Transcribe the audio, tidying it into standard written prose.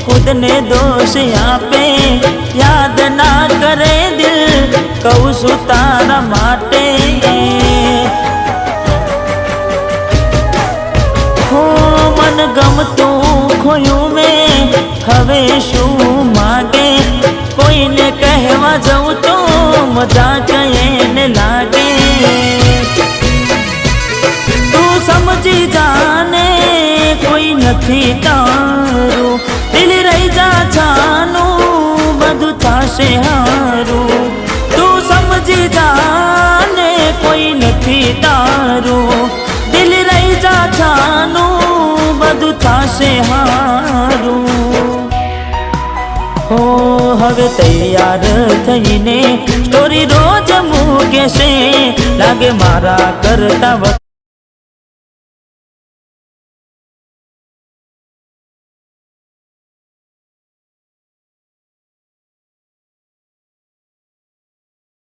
खुद ने दोष आपे याद ना करे दिल कहूँ सु तारा माटे हो मन गमतू खोयूं में हवे शू मागे कोई ने कहवा जाऊं तो मजाक एने लागे तू समझी जाने कोई नथी तारू दिल रही जा छानू बधु थाशे हारू तू समझी जाने कोई नथी तारू दिल रही जा छानू बधु थाशे हारू हो हवे तैयार थईने स्टोरी रोज मूके से लागे मारा करता